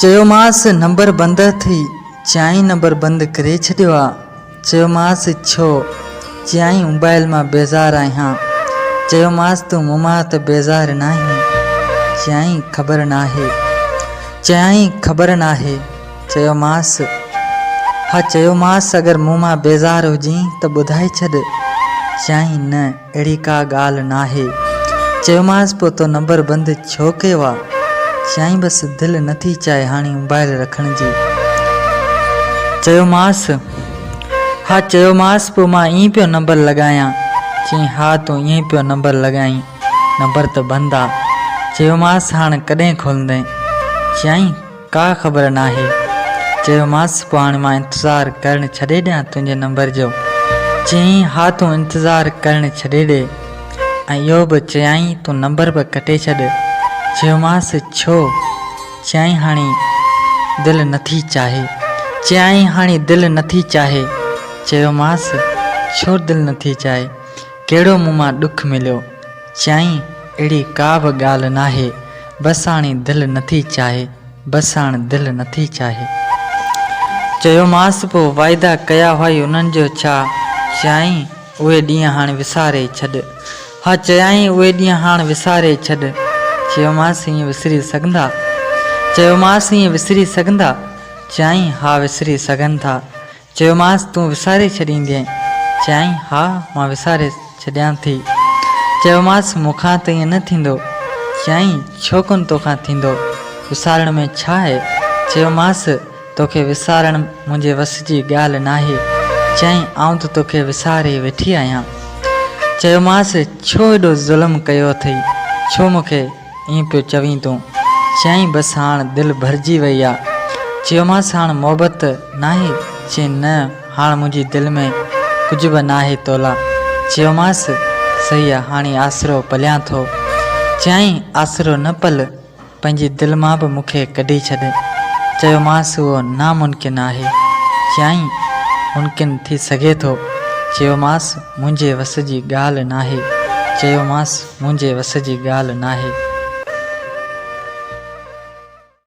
चयोमांसि नंबर बंद थी, चयाई नंबर बंद करे छॾियो आहे। चयोमांसि छो? चयाई मोबाइल मां बेज़ार आहियां। चयोमांसि तूं मूं मां त बेज़ार नाहीं। चयाई ख़बर नाहे। चयाई ख़बर नाहे। चयोमांसि हा। चयोमांसि अगरि मूं मां बेज़ार हुजीं त ॿुधाए छॾ। चयाई न, अहिड़ी का ॻाल्हि नाहे। चयोमांसि पोइ तो नंबर बंदि छो कयो आहे? चयाई बसि दिलि नथी चाहे हाणे मोबाइल रखण जी। चयोमांसि हा। चयोमांसि पोइ मां ईअं पियो नंबर लॻायां। चयईं हा तूं ईअं पियो नंबर लॻाईं, नंबर त बंदि आहे। चयोमांसि हाणे कॾहिं खोलंदे? चयाई का ख़बर नाहे। चयोमांसि पोइ हाणे मां इंतज़ारु करणु छॾे ॾियां तुंहिंजे नंबर जो? चयईं हा तूं इंतज़ारु करणु छॾे ॾे। ऐं इहो बि चयाई तूं नंबर बि कटे छॾ। चयोमांसि छो? चयाई हाणे दिलि नथी चाहे। चयाई हाणे दिलि नथी चाहे। चयोमांसि छो दिलि नथी चाहे? कहिड़ो मूं मां ॾुखु मिलियो? चयाई अहिड़ी का बि ॻाल्हि नाहे, बसि हाणे दिलि नथी चाहे, बसि हाणे दिलि नथी चाहे। चयोमांसि पोइ वाइदा कया हुई उन्हनि जो छा? चयाई उहे ॾींहं हाणे विसारे छॾ। हा। चयाई उहे ॾींहं हाणे विसारे छॾ। चयोमांसि ईअं विसरी सघंदा? चयोमांसि ईअं विसरी सघंदा? चयाई हा विसरी सघनि था। चयोमांसि तूं विसारे छॾींदीअं? चयाई हा मां विसारे छॾियां थी। चयोमांसि मूंखां त ईअं न थींदो। चयाई छो कोन तोखां थींदो? विसारण में छा आहे? चयोमांसि तोखे विसारणु मुंहिंजे वस जी ॻाल्हि नाहे। चयाई आउं त तोखे विसारे वेठी आहियां। चयोमांसि छो एॾो ज़ुल्म कयो अथई? छो मूंखे ईअं पियो चवीं तूं? चयाई बसि हाणे दिलि भरिजी वई आहे। चयोमांसि हाणे मोहबत नाहे? चयाई न, हाणे मुंहिंजी दिलि में कुझु बि नाहे तोला। चयोमांसि सही आहे, हाणे आसिरो पलियां थो। चयाई आसिरो न पल, पंहिंजी दिलि मां बि मूंखे कढी छॾ। चयोमांसि उहो नामुमकिन आहे। चयाई मुमकिन थी सघे थो। चयोमांसि मुंहिंजे वस जी ॻाल्हि नाहे। चयोमांसि मुंहिंजे वस जी ॻाल्हि नाहे।